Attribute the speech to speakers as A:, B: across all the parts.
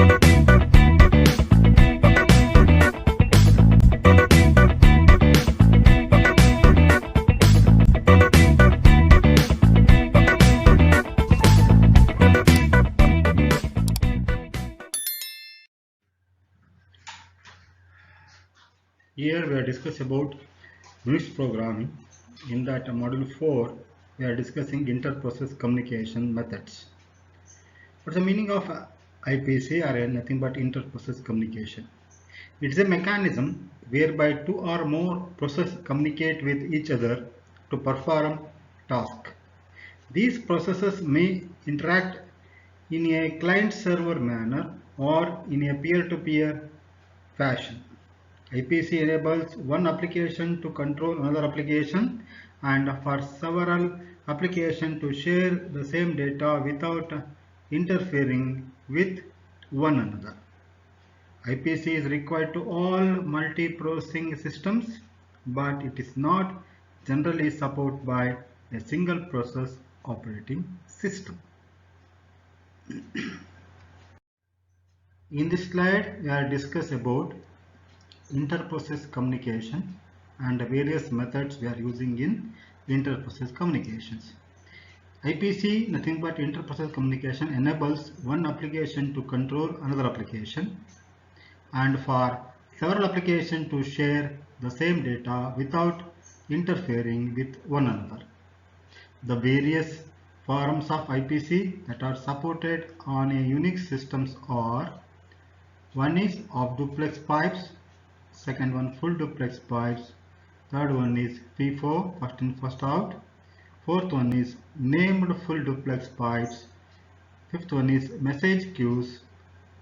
A: Here we are discussing about Unix programming. In that module 4, we are discussing inter-process communication methods. What's the meaning of IPC or nothing but inter-process communication? It's a mechanism whereby two or more processes communicate with each other to perform task. These processes may interact in a client-server manner or in a peer-to-peer fashion. IPC enables one application to control another application and for several applications to share the same data without interfering with one another. IPC is required to all multi-processing systems, but it is not generally supported by a single process operating system. In this slide, we are discuss about inter-process communication and the various methods we are using in inter-process communications. IPC, nothing but inter-process communication, enables one application to control another application and for several applications to share the same data without interfering with one another. The various forms of IPC that are supported on a Unix systems are: one is off duplex pipes, second one full duplex pipes, third one is FIFO, first in first out, fourth one is named full duplex pipes, fifth one is message queues,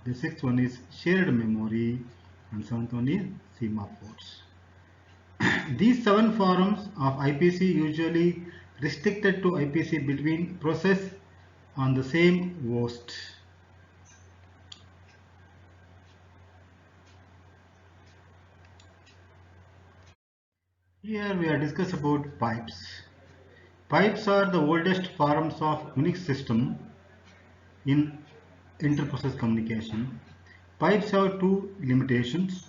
A: the sixth one is shared memory, and seventh one is semaphores. These 7 forms of IPC usually restricted to IPC between process on the same host. Here we are discuss about pipes. Pipes are the oldest forms of Unix system in inter-process communication. Pipes have two limitations.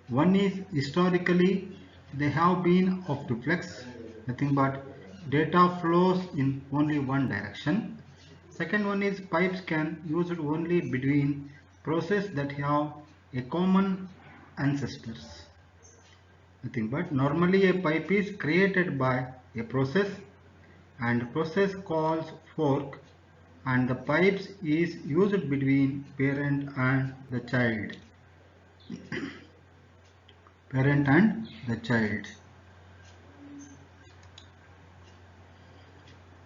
A: One is historically they have been of duplex, nothing but data flows in only one direction. Second one is pipes can used only between process that have a common ancestors. Nothing but normally a pipe is created by a process and process calls fork and the pipes is used between parent and the child. Parent and the child.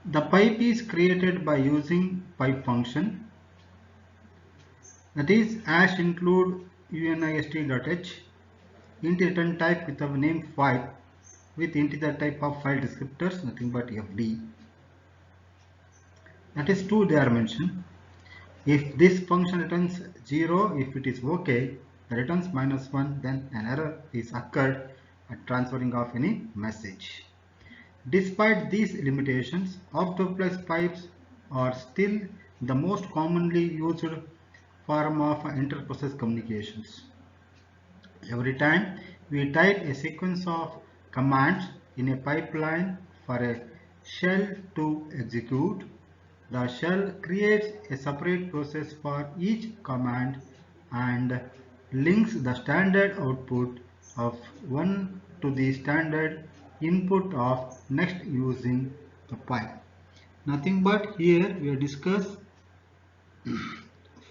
A: The pipe is created by using pipe function, that is hash include unist.h int return type with the name pipe with integer type of file descriptors, nothing but fd. That is 2 they are mentioned. If this function returns 0, if it is okay, the returns -1, then an error is occurred at transferring of any message. Despite these limitations, off-duplex pipes are still the most commonly used form of inter-process communications. Every time we type a sequence of commands in a pipeline for a shell to execute, the shell creates a separate process for each command and links the standard output of one to the standard input of next using the pipe. Nothing but here we discuss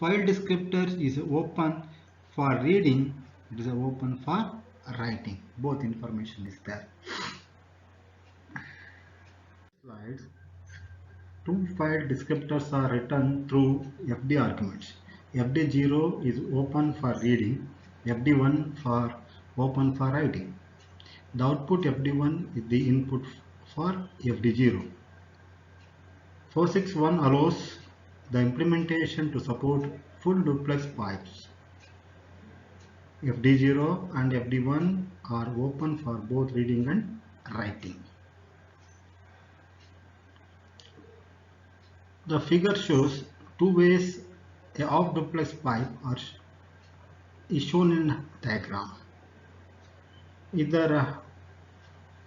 A: file descriptors is open for reading, it is open for writing. Both information is there. Slides. Two file descriptors are written through FD arguments. FD0 is open for reading, FD1 for open for writing. The output FD1 is the input for FD0. 461 allows the implementation to support full duplex pipes. FD0 and FD1 are open for both reading and writing. The figure shows two ways a off duplex pipe is shown in diagram. Either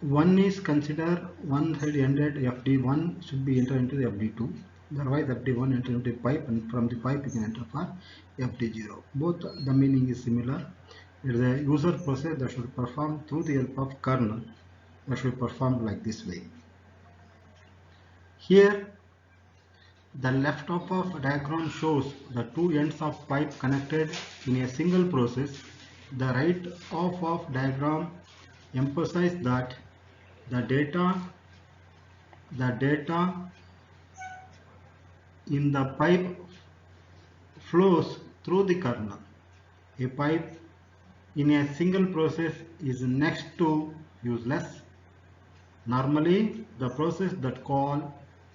A: one is considered one side ended FD1 should be entered into the FD2. Otherwise FD1 enter into the pipe, and from the pipe you can enter for FD0. Both the meaning is similar. It is a user process that should perform through the help of kernel that should perform like this way. Here the left half of diagram shows the two ends of pipe connected in a single process. The right half of diagram emphasizes that the data in the pipe flows through the kernel. A pipe in a single process is next to useless. Normally, the process that calls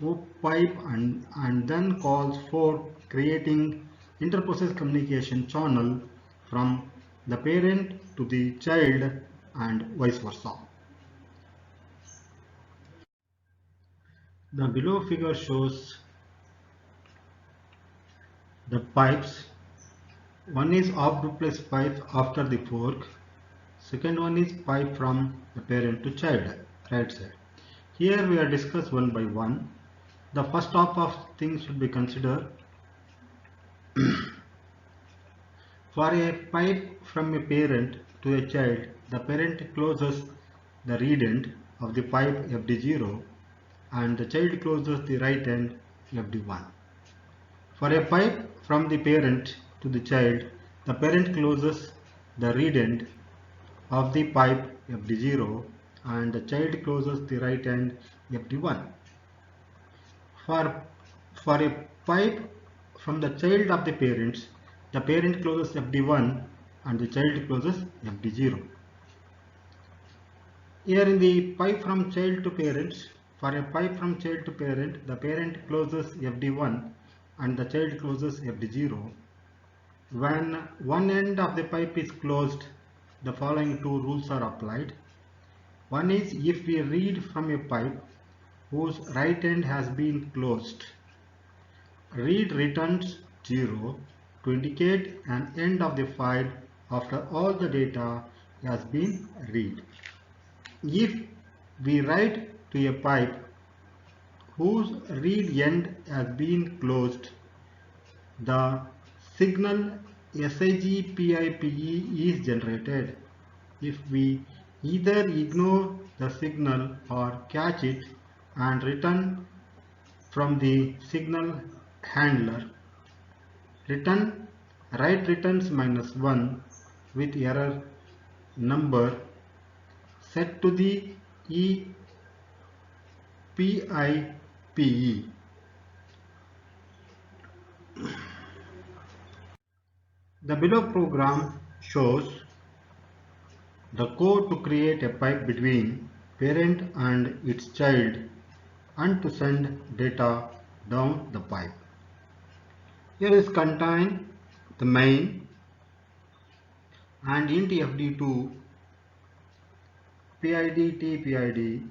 A: op pipe and then calls for creating interprocess communication channel from the parent to the child and vice versa. The below figure shows the pipes. One is off duplex pipe after the fork. Second one is pipe from the parent to child, right side. Here we are discussed one by one. The first half of things should be considered. For a pipe from a parent to a child, the parent closes the read end of the pipe FD0 and the child closes the right end FD1. For a pipe from the parent to the child, the parent closes the read end of the pipe FD0 and the child closes the right end FD1. For a pipe from the child of the parents, the parent closes FD1 and the child closes FD0. Here in the pipe from child to parents, for a pipe from child to parent, the parent closes FD1 and the child closes FD0. When one end of the pipe is closed, the following two rules are applied. One is if we read from a pipe whose right end has been closed, read returns 0 to indicate an end of the file after all the data has been read. If we write to a pipe whose read end has been closed, the signal SIGPIPE is generated. If we either ignore the signal or catch it and return from the signal handler, write returns -1 with error number set to the EPIPE. The below program shows the code to create a pipe between parent and its child and to send data down the pipe. Here is contained the main and int FD2 PID T PID,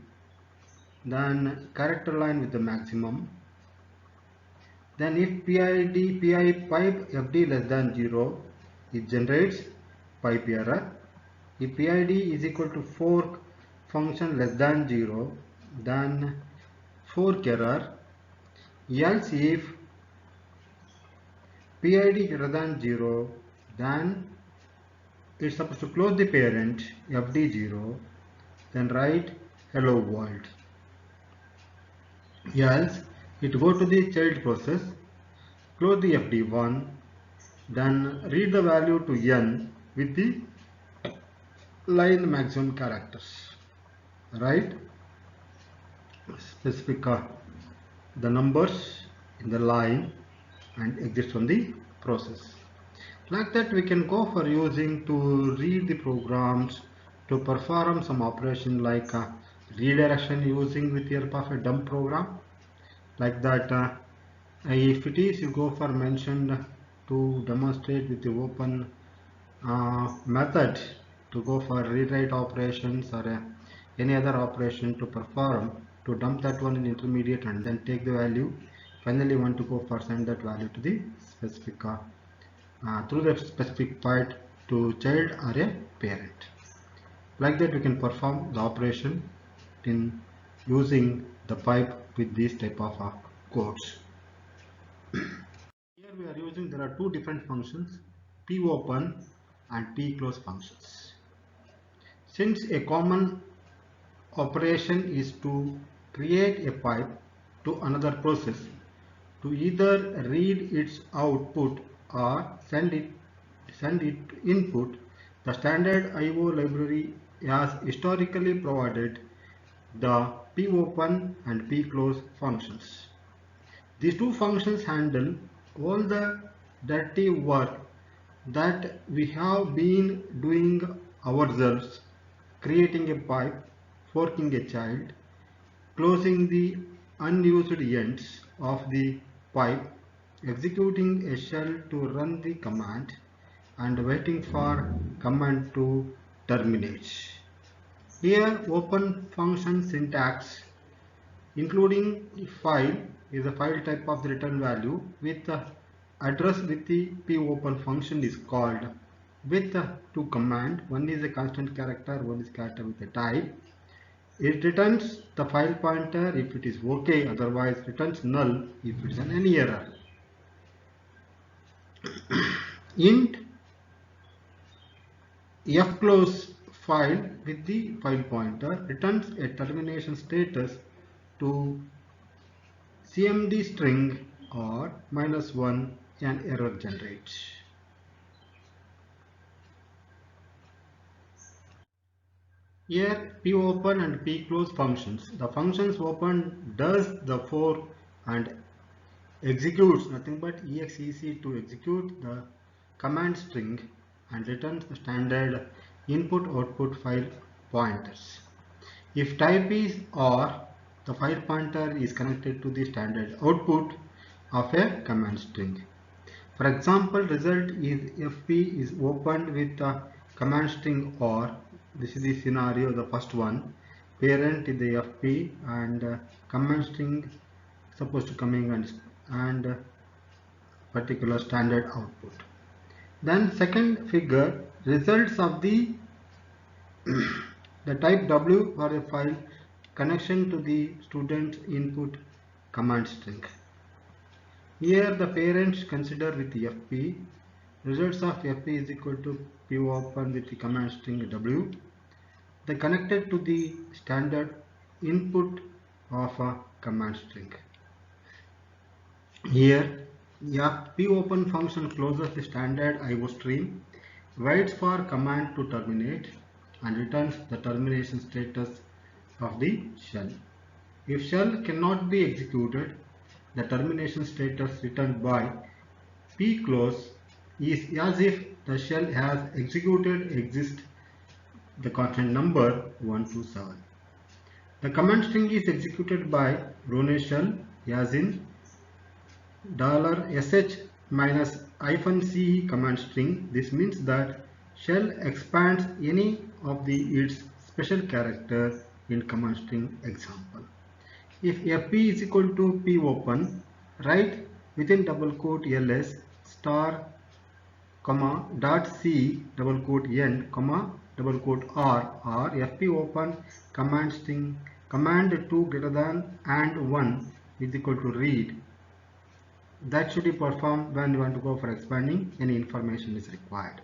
A: then character line with the maximum. Then if PI pipe FD less than 0, it generates pipe error. If PID is equal to fork function less than 0, then fork error. Else if PID greater than 0, then it's supposed to close the parent FD0, then write hello world. Else it go to the child process, close the FD1, then read the value to n with the line maximum characters, right? Specific the numbers in the line and exit from the process. Like that we can go for using to read the programs to perform some operation like redirection using with the help of a dump program. Like that if it is you go for mentioned to demonstrate with the open method to go for rewrite operations or any other operation to perform to dump that one in intermediate and then take the value. Finally, we want to go for send that value to the specific through the specific pipe to child or a parent. Like that, we can perform the operation in using the pipe with these type of codes. Here we are using, there are two different functions, popen and pclose functions. Since a common operation is to create a pipe to another process to either read its output or send it input, the standard IO library has historically provided the popen and pclose functions. These two functions handle all the dirty work that we have been doing ourselves, creating a pipe, forking a child, closing the unused ends of the pipe, executing a shell to run the command, and waiting for command to terminate. Here open function syntax including file is a file type of the return value with the address with the popen function is called with two command. One is a constant character, one is character with a type. It returns the file pointer if it is okay, otherwise returns null if it's any error. Int fclose file with the file pointer returns a termination status to cmd string or -1 an error generates. Here popen and pclose functions. The functions open does the for and executes nothing but exec to execute the command string and returns the standard input output file pointers. If type is or, the file pointer is connected to the standard output of a command string. For example, result is fp is opened with the command string or. This is the scenario, the first one. Parent is the fp and command string supposed to coming and particular standard output. Then second figure, results of the type w for a file connection to the student input command string. Here the parents consider with the fp, results of fp is equal to popen with the command string w. They connected to the standard input of a command string. Here popen function closes the standard IO stream, waits for command to terminate and returns the termination status of the shell. If shell cannot be executed, the termination status returned by pclose is as if the shell has executed exist the constant number 1 to 7. The command string is executed by Rune shell as in $sh --ce command string. This means that shell expands any of its special character in command string example. If fp is equal to popen, write within double quote ls star comma dot c double quote end comma double quote r or fp open command string command 2 greater than and 1 is equal to read. That should be performed when you want to go for expanding any information is required.